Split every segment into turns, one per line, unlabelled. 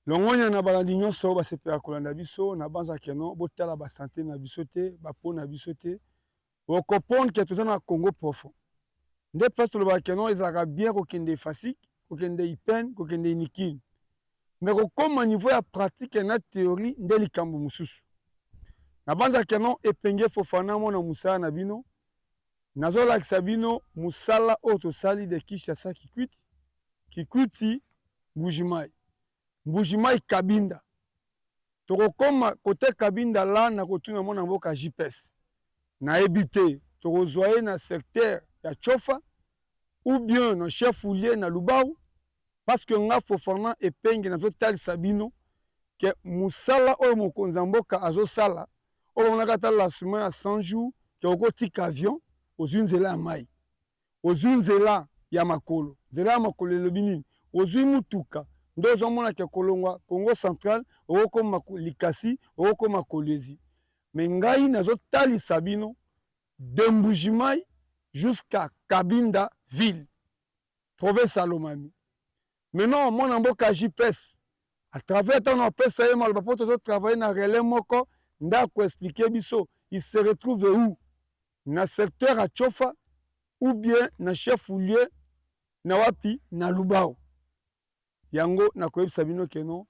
longonya na balandi nyonso basepela kolanda biso na banza keno botala ba santé na biso te bapo na biso te okopondre ke toza na Congo profond nde place tolobaka keno ezalaka bien kokende Fasik kokende Ipene kokende Inikini mais kokoma niveau ya pratique na théorie nde likambo mosusu na banza keno epenge Fofana mona musala na bino nazolakisa bino musala oyo tosali de Kinshasa Kikwiti Mbujimai Kabinda tokokoma kote Kabinda la na kotuna mona mboka JPS na ebite tokozwa na secteur ya Chofa ou bien na chef-lieu na Lubao parce que nga Fofana epenge nazotalisa bino ke musala oyo mokonzi ya mboka azosala oyo bamonaka ta lancement ya 100 jours ke okotika avion ozwi nzela ya mai ozwi nzela ya makolo elobi nini ozwi mutuka nde ozomona ke kolongwa Congo central okokoma Likasi okokoma Kolwezi me ngai nazotalisa bino de Mbujimai jusqu'à Kabinda ville province ya Lomami maintenant mwana mboka JPS à travers ton opesa ye maloba po tozotravailler na relais moko nde akoexplike biso il se retrouve où na secteur ya Chofa ou bien na chef-lieu na wapi na Lubao yango nakoyebisa bino keno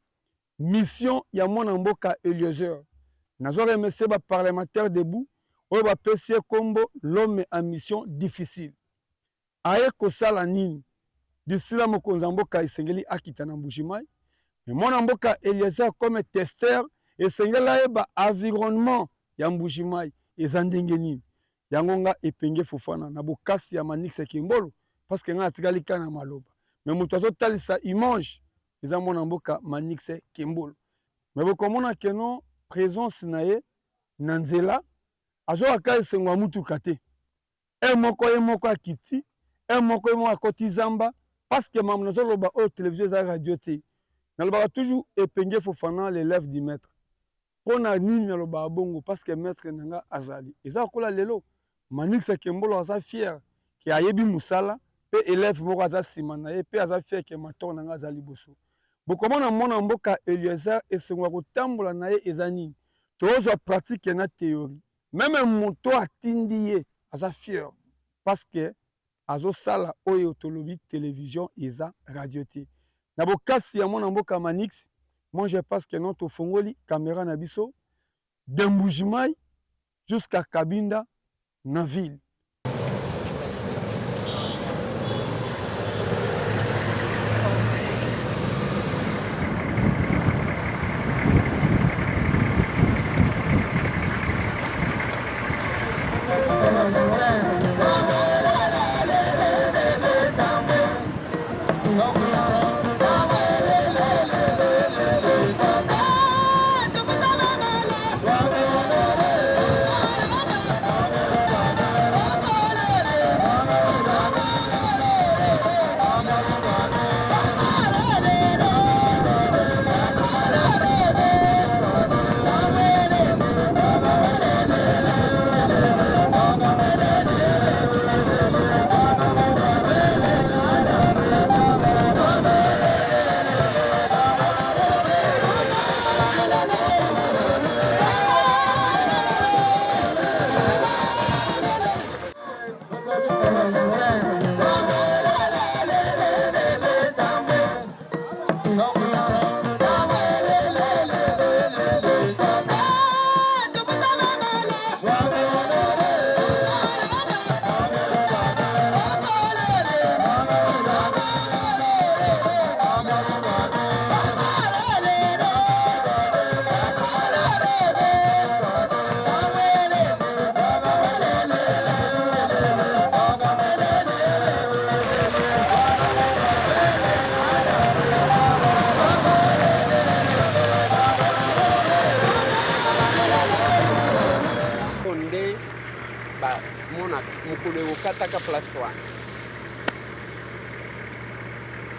mission ya mwana mboka Eliezer nazo remercier ba parlementaire debout oyo bapesi ye kombo l'homme en mission difficile aye kosala nini disila mokonzi ya mboka esengeli akita na Mbujimai me mwana mboka Eliezer comme testeur esengeli ayeba environnement ya Mbujimai eza ndenge nini yango nga epenge Fofana na bokasi ya Manix Kimbolo parce que nga atikali kana maloba me moto azotalisa image eza mwana mboka Manix Kimbolo me bokomona keno présence na ye na nzela azwaka esengo ya mutuka te ye moko akiti ye moko akoti zamba parce que mamu nazoloba oyo télévision eza radio te nalobaka toujours epenge Fofana l'élève du maître mpo na nini nalobaka bongo parce que maître nanga azali eza kokola lelo Manix Kimbolo aza fier ke ayebi musala pe élève moko aza nsima na ye pe aza fier ke mator nanga aza liboso bokomona mwana mboka Eliezer esengo ya kotambola na ye eza nini tozwa pratique na théorie même moto atindi ye aza fier parce que azosala oyo tolobi télévision eza radio te na bokasi ya mwana mboka Manix moi je pense que non tofongoli caméra na biso de Mbujimai jusqu'à Kabinda na ville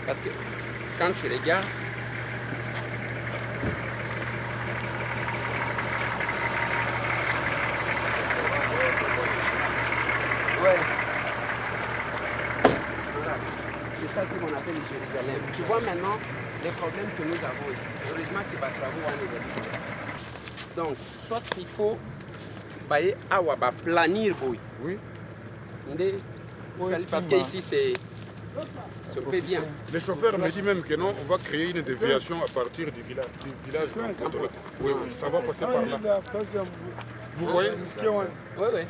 Parce que quand tu regardes, ouais, voilà. C'est ça ce qu'on appelle Jérusalem. Tu vois maintenant les problèmes que nous avons ici. Heureusement qu'il va travailler. Donc, soit il faut planir.
Oui.
Parce qu'ici, c'est un peu bien.
Le chauffeur me dit même que non, on va créer une déviation à partir du village. Oui, oui, ça va passer par là. Vous voyez?
Oui, oui.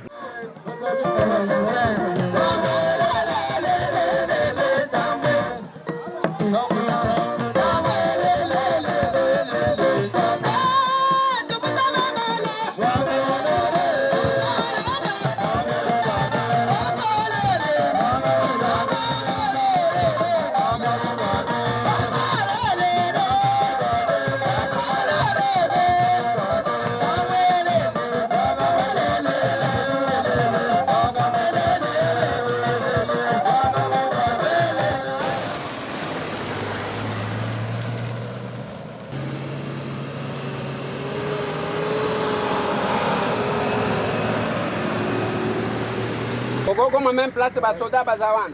Como même place basoda bazawan.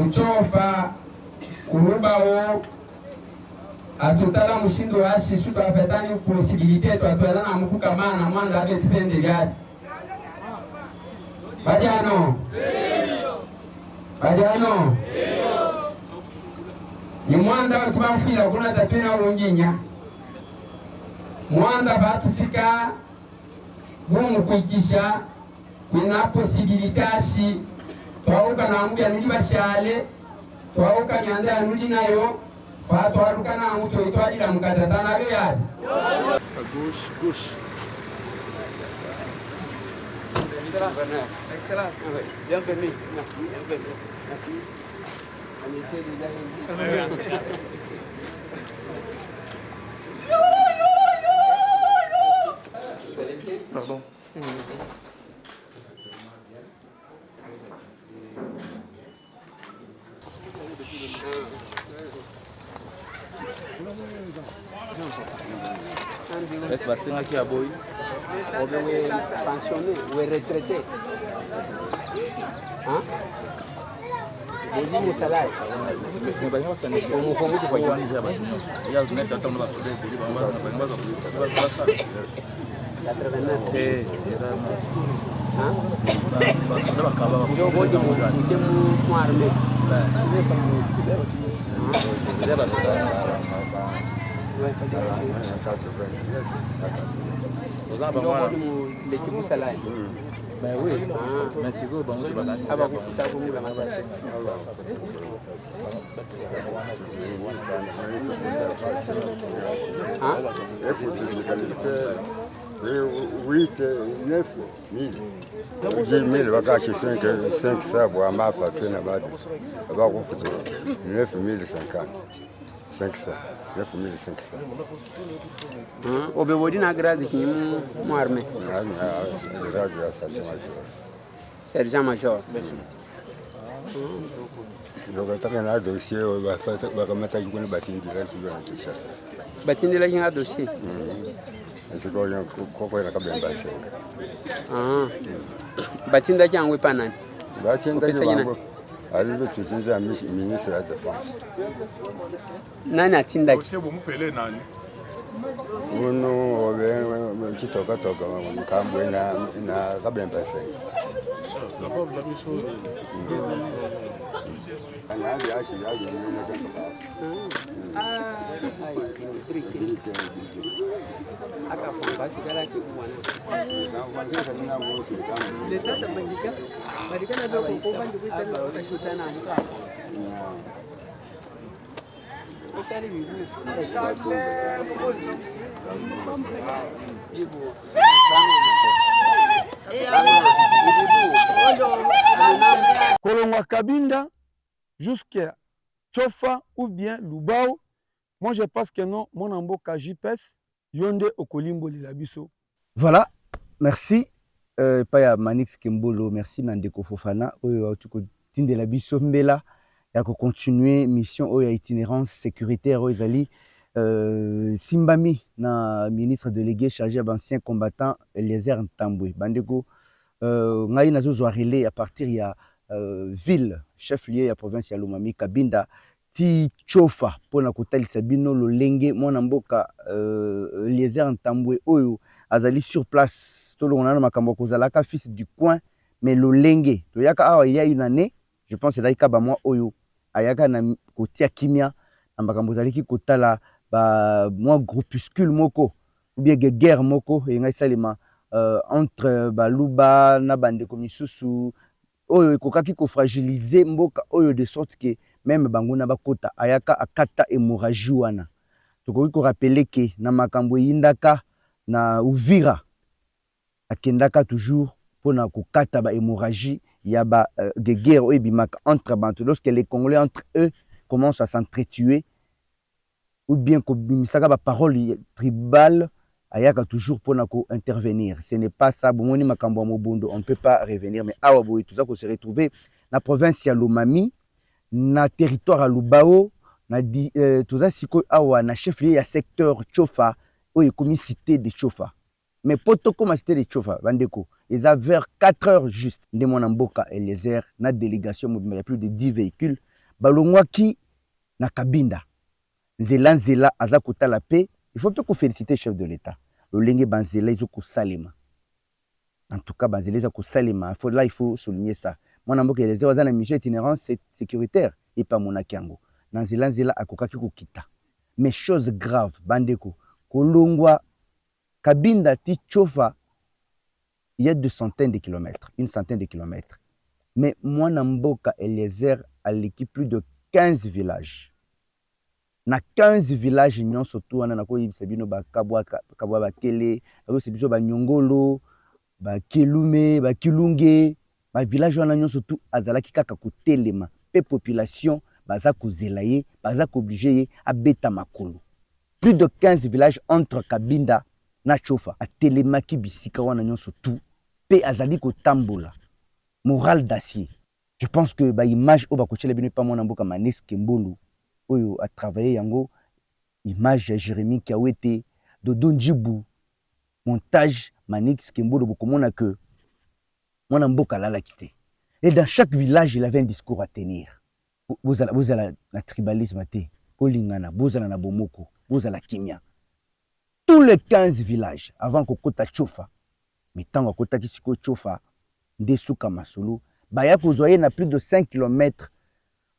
kuchofa kulubao atutala mushindo wa shisu twafetani posibilite twatwala na mukukamana mwanda abe tupende byadi bajano bajano ni mwanda watubafira kuna tatwina ulunginya mwanda batufika gumu kuikisha kwina posibilite ashi twauka na mbuya nuli bashale twauka nyanda ya nuli nayo fa twaruka na muto itwalira mukatatana byo yadi
Gauche. Excellent. Bienvenue. Merci. Bienvenue. Merci. On était déjà.
Pardon.
Est-ce que c'est qui a boy? On est pensionné ou retraité? Hein? Vous salaire. L'équipe salaire.
Ben oui, mais c'est good, bon,
Ah bah vous foutez vous la matin. Hein?
8, 9 000. 10 000, bakashi 5 sabu amapa tena bado. Bako kuto 9 050. 500. 9 500.
Obewodi na grade ki mu armé.
Grade ya sergent major.
Sergent major.
Donc ataka na dossier bakamata yikuni batindira tuyo na Kinshasa.
Batindira kinga dossier.
Siko yo koko na kabemba senga.
Batinda kyangwe panani.
Batinda kibango. Alibe tuzinza ministre de la défense.
Nani atinda ki?
Dossier bumupele nani?
Uno obe chitoka toka mkambwe na kabemba senga.
Kolongwa Kabinda jusqu'à Chofa ou bien Lubao, moi je pense que non, mon amboka JPS, Yonde Okolimbo Lilabiso.
Voilà, merci. Paya Manix Kembolo, merci Nandeko Fofana. Tuko tinde la biso mbela ya ko continuer mission oya itinérance sécuritaire oyali Simbami na ministre délégué chargé d'anciens combattants Eliezer Ntambwe. Bandeko ngai nazo relais à partir ya ville chef-lieu ya province ya Lomami Kabinda ti chofa pona kotalisa bino lolenge mwana mboka Eliezer Ntambwe oyo azali sur place to longona na makambo kozalaka fils du coin mais lolenge to yaka awa il y a une année je pense là ikaba moi oyo ayaka na kotia kimia na makambo zaliki kotala ba moi groupuscule moko ou bien guerre moko e ngai salima entre baluba na bandeko misusu oyo ekokaki ko fragiliser mboka oyo de sorte que même banguna bakota ayaka akata hémorragie wana tokoki ko rappeler que na makambo yindaka na Uvira akendaka toujours pona kokata ba hémorragie ya ba guerre oyo bimaka entre bantu lorsque les Congolais entre eux commencent à s'entretuer ou bien ko bimisaka ba parole tribale ayaka toujours pona ko intervenir. Ce n'est pas ça bomoni makambo mobundo, on ne peut pas revenir mais awa boy tout ça ko se retrouver na province ya Lomami na territoire à Lubao na tout ça siko awa na chef-lieu ya secteur Chofa oyo komi cité de Chofa. Mais poto comme cité de Chofa bandeko ils avaient vers 4 heures juste de mon mboka Eliezer na délégation il y a plus de 10 véhicules balongwaki na Kabinda nzela aza kotala pe. Il faut peut féliciter le chef de l'État. Lolenge banzela izo kosalema. En tout cas banzela izo kosalema. Là il faut souligner ça. Moi namboka les oza na mission itinérance sécuritaire et pas monaki yango. Nzela akokaki kokita. Mais chose grave bandeko kolongwa Kabinda ti Tchofa, il y a une centaine de kilomètres. Mais moi namboka Eliezer a l'équipe plus de 15 villages. Na 15 villages nyon surtout wana nako yibisabino ba kabwa ba tele, nako sebiso ba nyongolo, ba kelume, ba kilunge, ba village wana nyon surtout azalaki kaka kotelema pe population baza kozelaye, baza obligé a beta makolo. Plus de 15 villages entre Kabinda na Tchofa a telemaki bisika wana nyon surtout pe azali ko tambola. Moral d'acier. Je pense que ba image o ba kochela bino pa mona mboka Manix Kembulu oyo a travaillé yango image ya Jérémy Kiawete Dodo Njibou montage Manix Kembulu bokomona que mona mboka la quitté. Et dans chaque village il avait un discours à tenir. Vous allez la tribalisme té kolingana bozala na bomoko bozala kimia. Tous les 15 villages avant que Kota Tchofa mais tant que Kota Kisiko Tchofa Ndesuka Masolo baya kozoye na plus de 5 km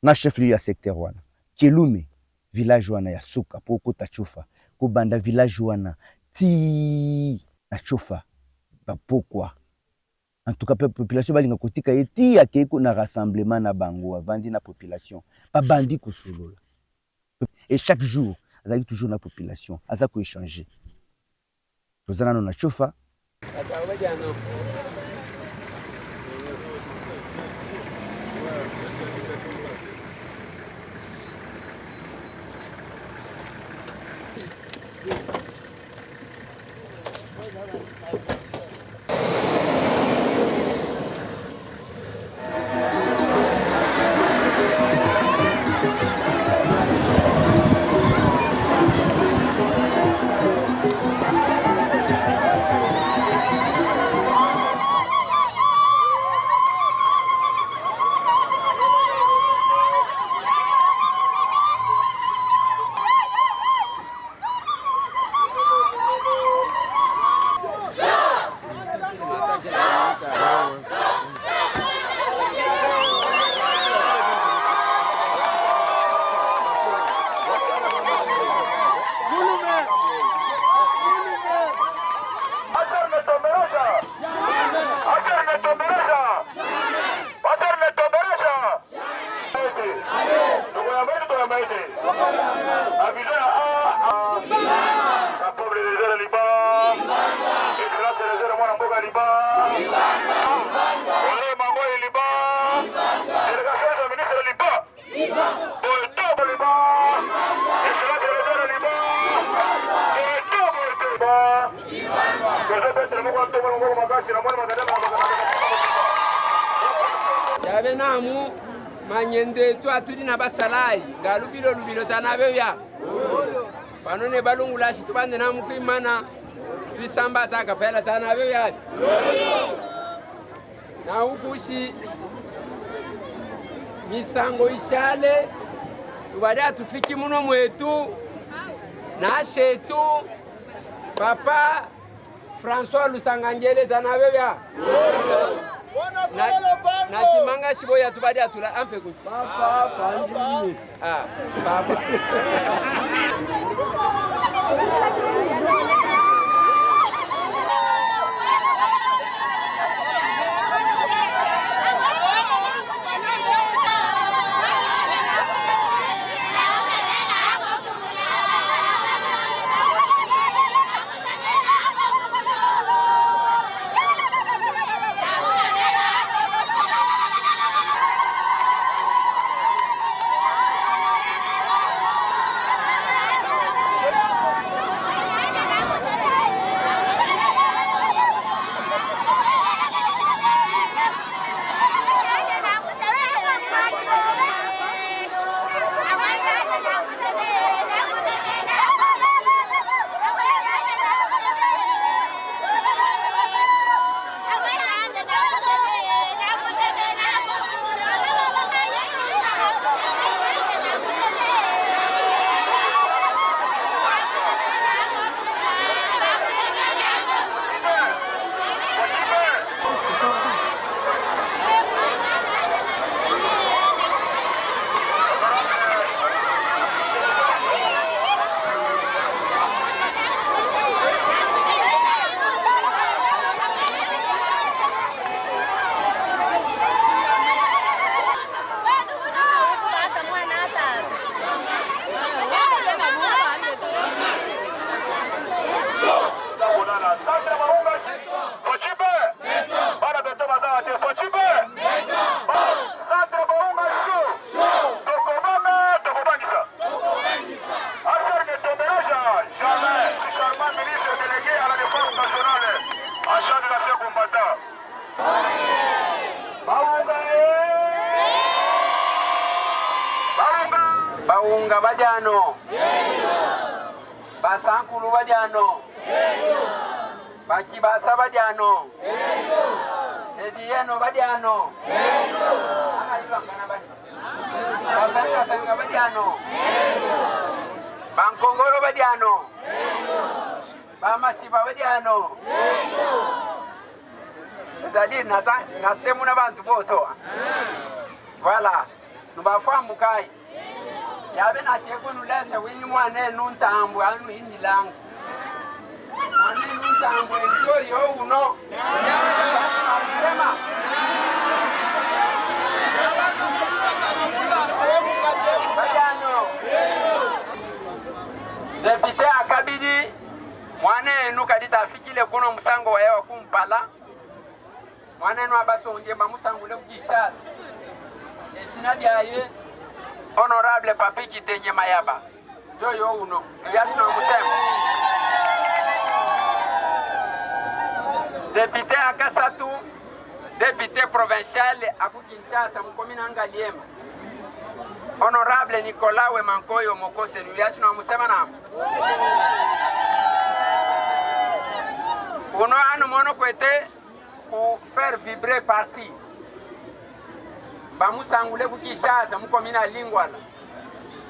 na chef-lieu ya secteur wana. Kelume village wana ya Suka po Kota Tchofa ko banda village wana ti na Tchofa ba pokwa. En tout cas population balinga kotika eti akeko na rassemblement na bango avandi na population ba bandi ko solola. Et chaque jour azali toujours na population aza ko échanger. Tozana na Tchofa
Yabe namu manyende tu atudi na basalai galubilo lubilo tanabe bya panone balungula shi tubande namu kuimana twisamba taka pela tanabe bya na ukushi misango ishale tubadia tufiki muno mwetu na shetu papa François Lusangangele tanabe bya na kimanga shiboya tubadi atula ampe ku papa panjini papa Baunga badiano. Basankulu badiano. Bakibasa badiano. Edieno badiano. Babenga badiano. Bankongoro badiano. Bamasiba badiano. C'est-à-dire natemuna bantu boso. Voilà. Nous bafambu kai. Yabe na tekunu lesa winyi mwane nuntambu anu hindi langu. Mwane nuntambu enjoy yo uno. Sema. Badiano. Depute akabidi mwane nuka ditafikile kuno musango wa hewa kumpala. Mwane nu abasonje bamusangu le kujishasi. Sinadiaye honorable Papi Kitenye Mayaba Joyo uno Yasno Musem député Akasatu député provincial à Kinshasa mkomina Ngaliema honorable Nicolas Wemankoyo Mokose Yasno Musem na uno anu mono kwete pour faire vibrer parti Bamusangule Bukishasa mukomina Lingwala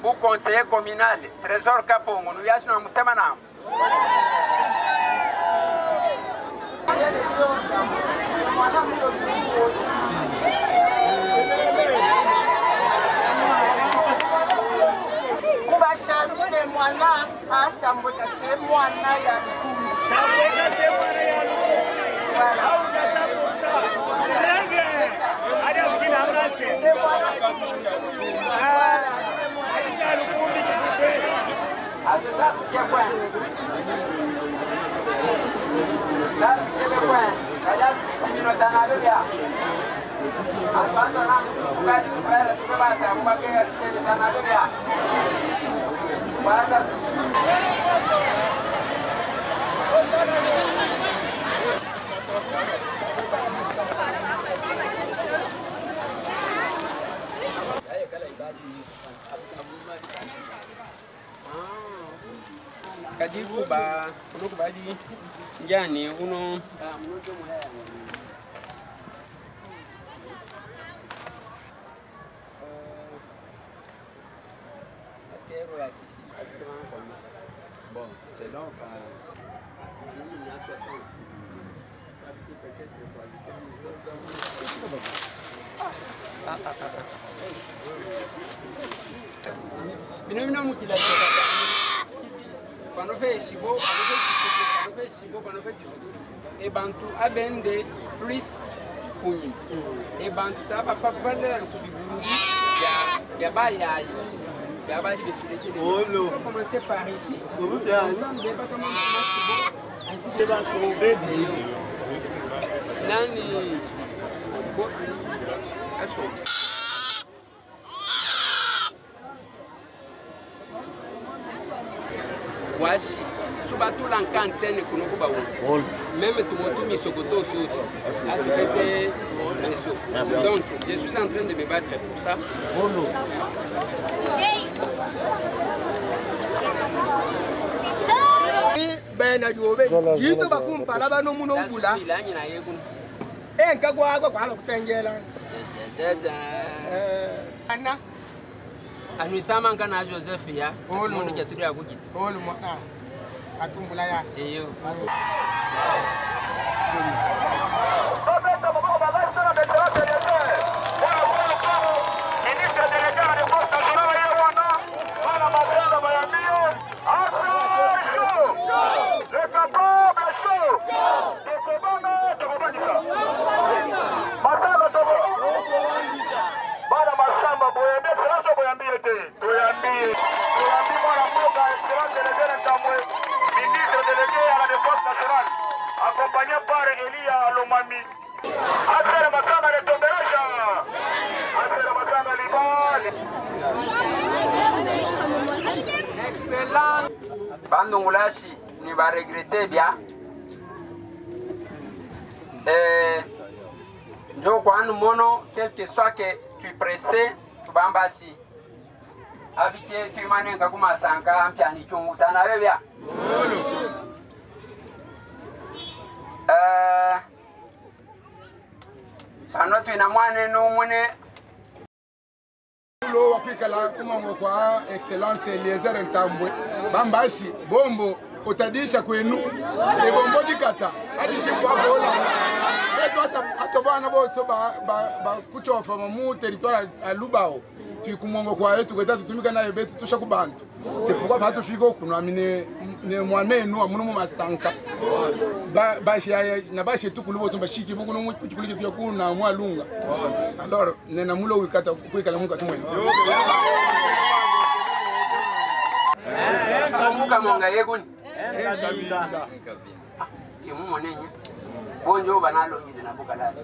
bu conseiller communal Trésor Kapongo nous yasno musema na
kuba shamile mwana atambota se mwana ya tambota se mwana ya
Kadiku ba uno kubadi njani uno est-ce que est ici bon c'est donc il y a 60 Bino mukila Quand on fait chibo, quand on fait du et bantu abende plus kuni. Et bantu tapa pas valeur pour du Burundi, ya ba ya ba di betuleje. On va commencer par ici. Ensemble débat comment chibo, ainsi débat sur le bébé. Nani bo aso. Washi subatu lankantene kunuku ba wo même tout misokoto so atufete réseau donc je suis en train de me battre pour ça
ben na jobe yito bakumpala bano muno ngula nkagwa kwa kutengela ana Anuisama ngana Joseph ya monde qui a tout à Gougit.
Oh le moi atumbula ya.
Eyo.
Accompagné par Elia Lomami. Affaire Makanga de Toberaja. Affaire Makanga Liban.
Excellent. Bandongulashi ni va regretter bien. Njo kwa anu mono quel que soit que tu pressé tu bambashi. abike tuimane nka kumasanka ampiani chungu tanabebya pano tuina mwane numune
lo wakwikala kumango kwa excellence Eliezer Ntambwe bambashi bombo utadisha kwenu ebombo dikata adishi kwa bola eto ata bana bose ba kuchofa mu territoire à Lubao tu kumongo kwa yetu kweta tutumika naye betu tusha kubantu c'est pourquoi va to figo kuno amine ne mwane nu amuno mu masanka ba shi na ba shi tukulubo somba shiki buku no kuchulike tu kuna mwalunga alors nena mulo wikata kwikala muka tumwe
muka monga yeguni timu monenya bonjo banalo hizi na buka lazi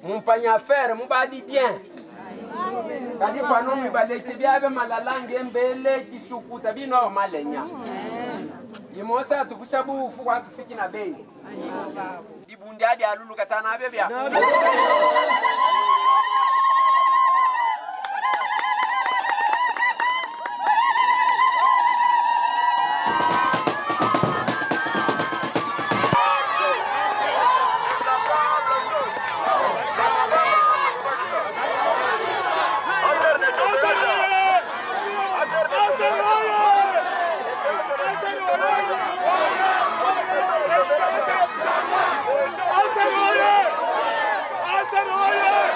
Mumpanya affaire mubadi bien kadi pano mibaleki byabe malalange mbele kisukuta bino malenya imosa tufusha bufu kwa tufiki na bei dibundi hadi alulu katana bebya
Hasta luego.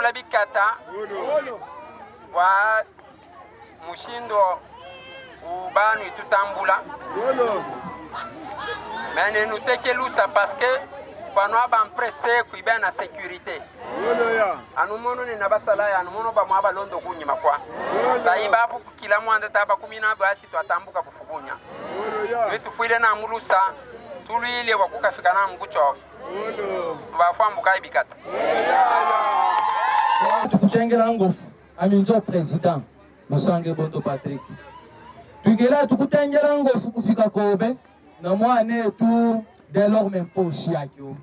tupela bikata wa mushindo ubanu itutambula mais nous tekelusa parce que pano abampresse kuiba na sécurité anumono ni nabasala ya anumono ba mwaba londo kunyima kwa saiba apu kila mwanda taba 10 basi twatambuka kufukunya wetu fuile na mulusa tulile wakukafika na mgucho bafambuka ibikata
tukutengela ngofu aminjo president Musange Bondo Patrick tugera tukutengela ngofu kufika Kobe na mwane tu delorme mposhi yakyo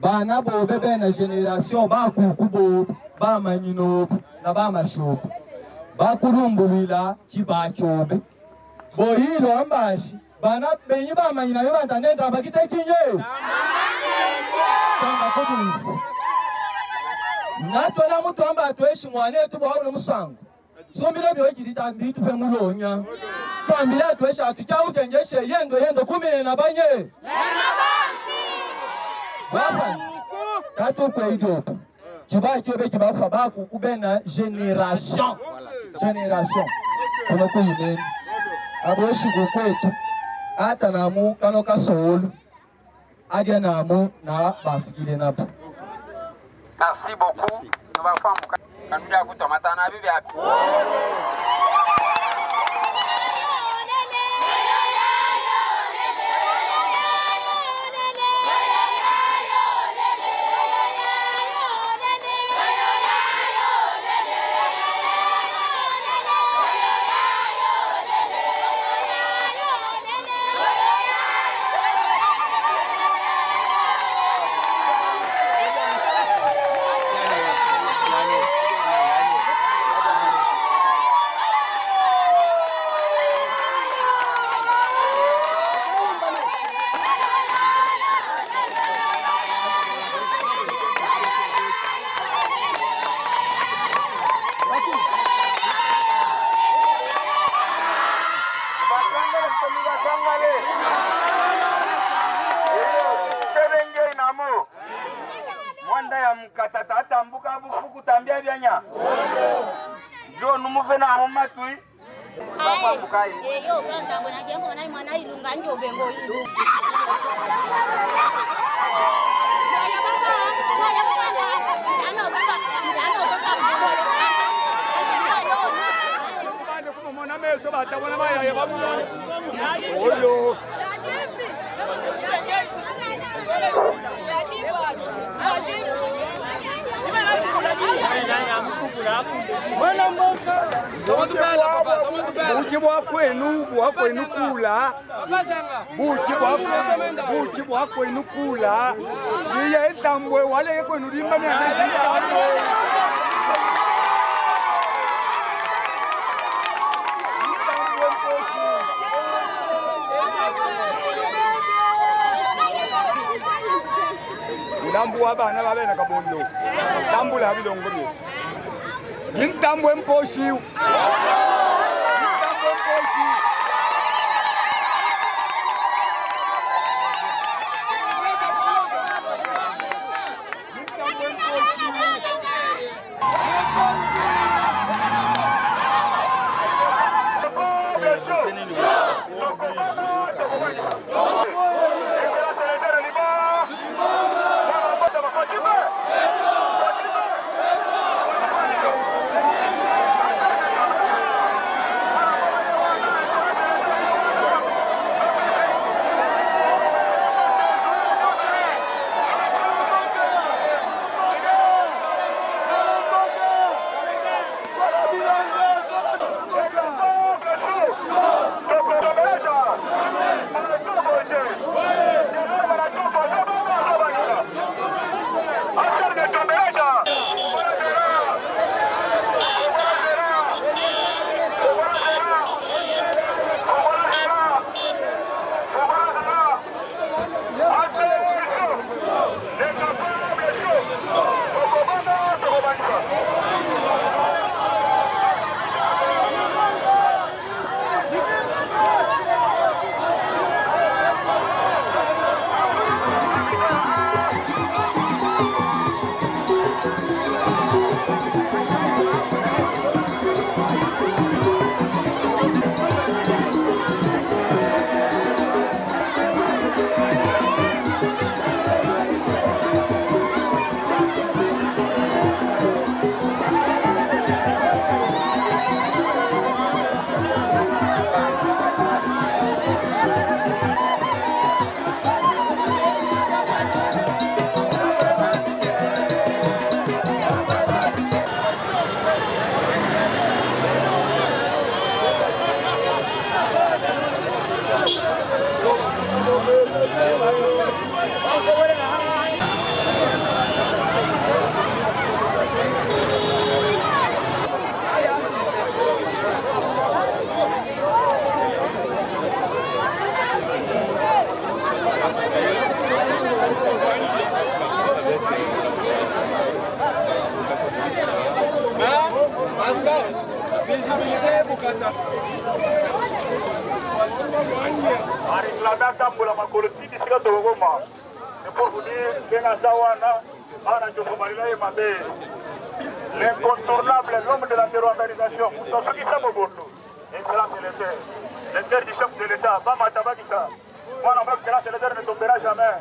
bana bobe bena generation ba kukubo ba manyino na ba mashopo ba kurumbulila kibakyobe boyilo ambashi bana benyi ba manyina yo bantanenda bakitekinye tamba kodisi natona mutu amba atweshi mwane tu bwa uno musango sombira byo kirita mbitu pe mulonya twambira atweshi atucha ukenjeshe yendo kumene na banye Wapa kato kwa idiot kibaki obe kibafa baku kubena generation kono kuyimeni aboshi kwetu ata namu kano kasolo adia namu na bafikile napo.
Merci beaucoup. Nous va faire un peu de tomate na bibi api.
Mwanda ya mkatata atambuka bufuku tambia byanya jo numuve na mumatui baba bukai
yo banda bona jengo na mwana ilunga njo bengo ilu
mwana meso batabona bayaye bamuno oyo buki bwakwenu kula buki bwakwenu kula niye etambwe wale kwenu limba Nambu abana babena kabondo tambula abilongo bye ngintambwe mposhi
L'incontournable, l'homme de la terrorisation, Moussa Mobondo, excellence l'État, l'État du chef de l'État, Bama Tabakita. Moi, non, excellence l'État ne tombera jamais.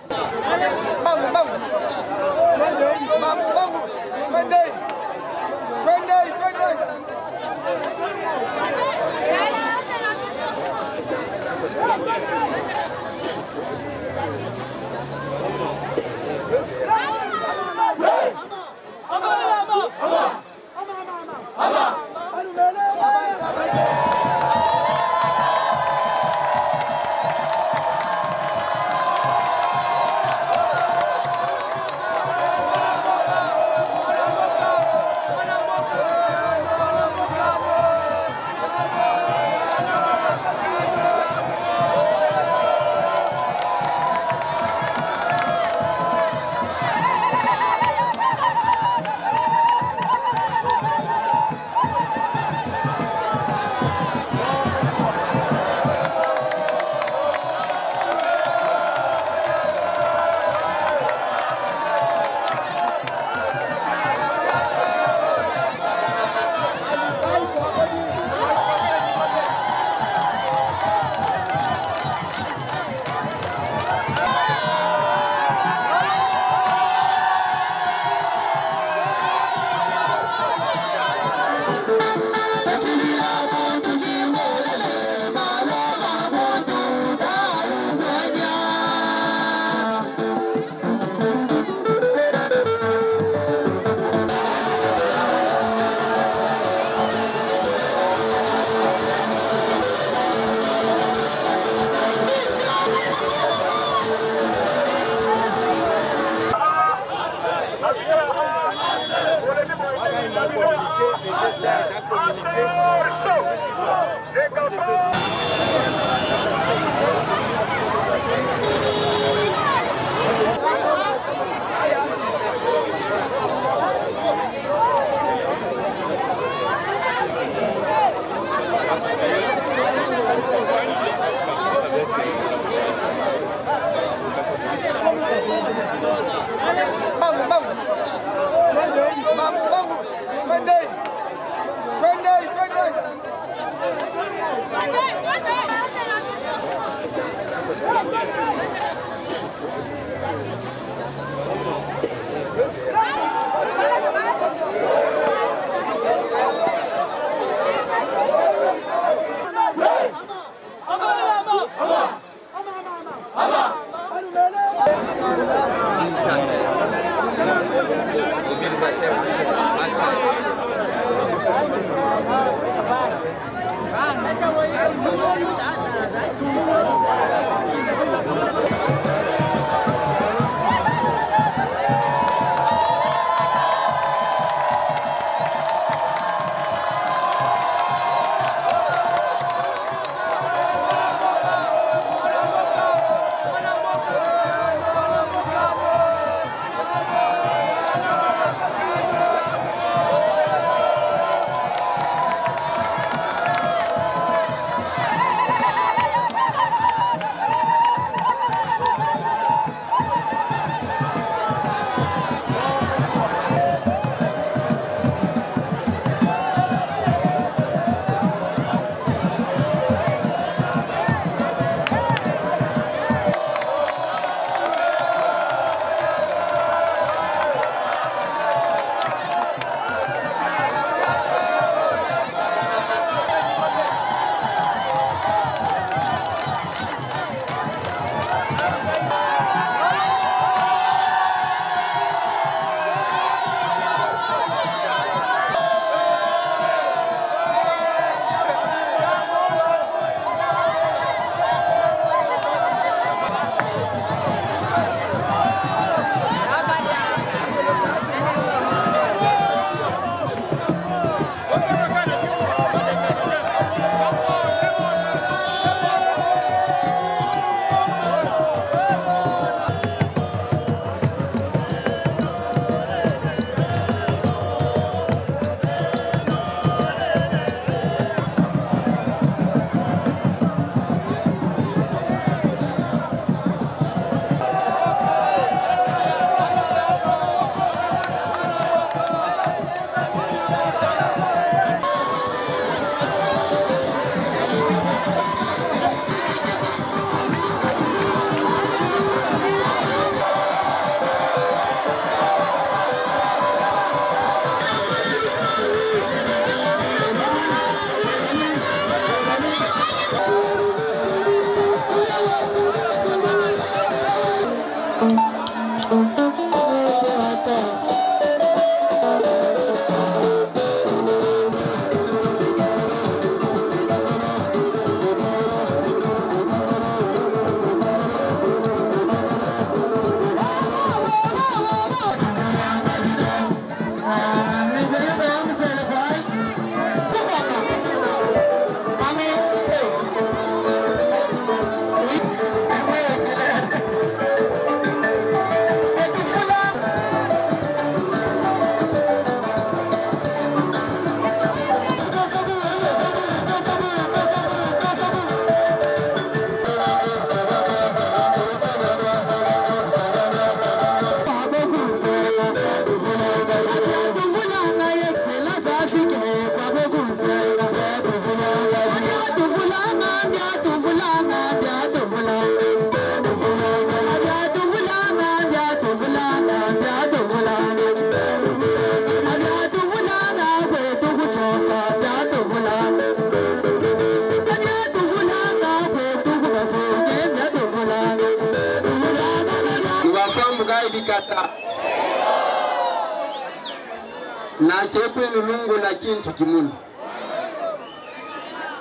na chepe nulungu na kintu kimunu.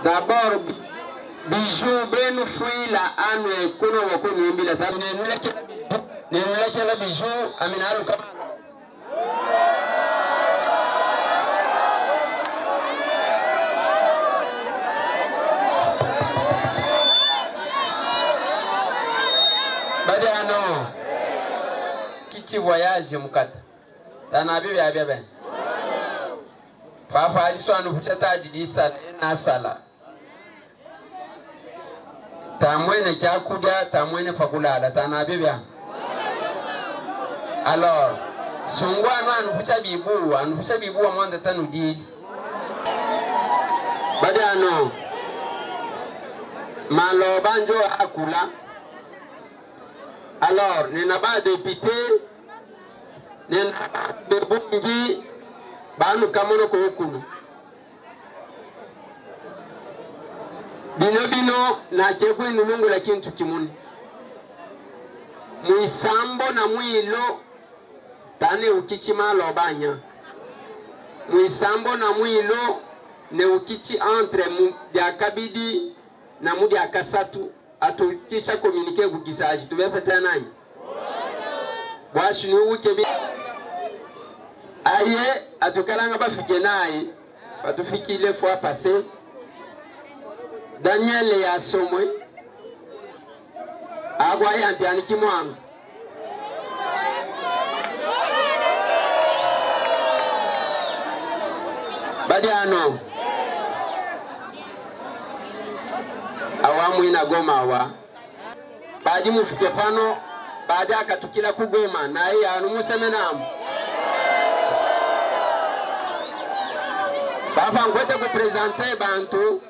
D'abord bijou benu fuila anwe kuna wako nimbila tabu nenuleke la bijou aminalu kama badano kichi voyage mukata tana bibi abebe Papa aliswanu kuchata didisa na sala. Tamwene kyakudia, tamwene fakulala, tanabibia. Alors, sungwana anukucha bibu wa mwanda tanu dili. Badano, malobanjo akula. Alors, nenaba député, nenaba bebungi, banu kamono kokunu bino na chekwe nulungu la kintu kimuni muisambo na mwilo tane ukichi malo banya muisambo na mwilo ne ukichi entre mu dia kabidi na mu dia kasatu atukisha communiquer kukisaji tubepeta nani bwashi ni ukebi aye atukalanga bafike naye batufikile fois passé Daniel ya somwe agwa ya mpiani kimwanga badiano awamu ina goma wa baadi mufike pano baada akatukila kugoma naye anumusemenamu Papa ngote kupresente bantu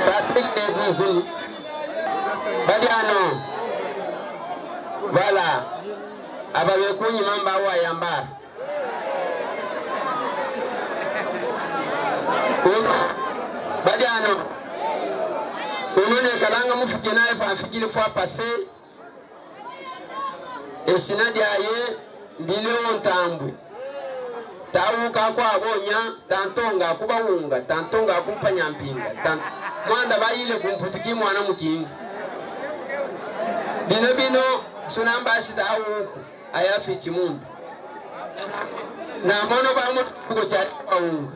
Patrick Debubu Badiano Voilà abawe kunyi mamba wa yamba Badiano Onone kalanga mufike naye fafikile fois passé esinadi aye mbile ontambwe tawuka kwa abonya tantonga kubawunga tantonga kumpanya mpinga mwanda bayile kumputuki mwana mukinga bino sunamba ashitawu ayafi chimundu na mono ba mu ko cyari bawunga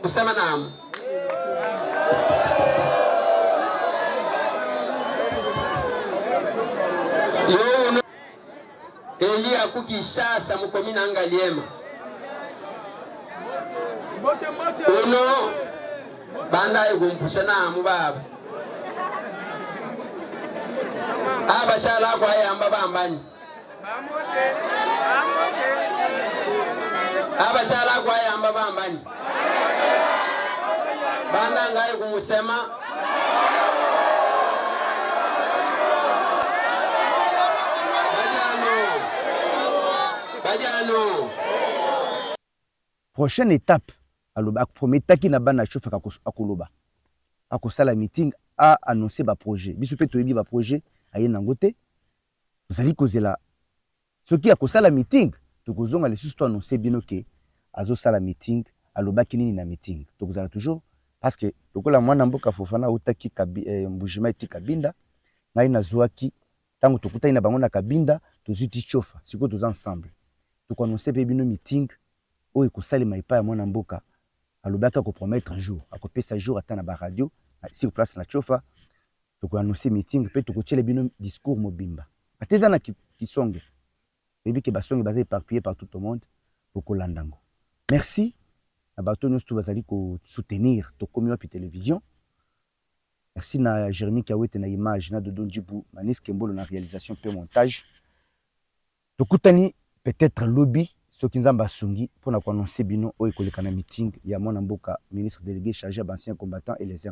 kusema namu Yo Eli akukishasa mukomina angaliema uno banda igumpusha namu baba abashala kwa yamba bambanyi abashala kwa yamba bambanyi banda ngai kumusema Badiano
prochaine étape aloba akoprometaki na bana chofa akoloba akosala meeting a annoncer ba projet biso pe toyebi ba projet aye nango te tozali kozela soki akosala meeting tokozonga lisusu to annoncer bino ke azosala meeting alobaki nini na meeting tokozala toujours parce que lokola mwana mboka Fofana utaki mbujima eti Kabinda ngai nazwaki tango tokutani na bango na Kabinda tozuti chofa siko toza ensemble tokoannoncer pe bino meeting oyo ekosalema epai ya mwana mboka alobaki akopromettre jour akopesa jour ata na ba radio sur place na chofa tokoannoncer meeting pe tokotiela bino discours mobimba ateza na kisonge bebi ke basonge baza éparpillé par tout le monde tokolandango merci na bato nyonso bazali ko soutenir tokomi wapi télévision. Merci na Jérémy Kiawete na image na Dodo Ndjibu Manis Kembolo na réalisation pe montage. Tokutani peut-être lobby soki nzamba sungi pour na annoncer bino oyo koleka na meeting ya mwana mboka ministre délégué chargé d'anciens combattants et les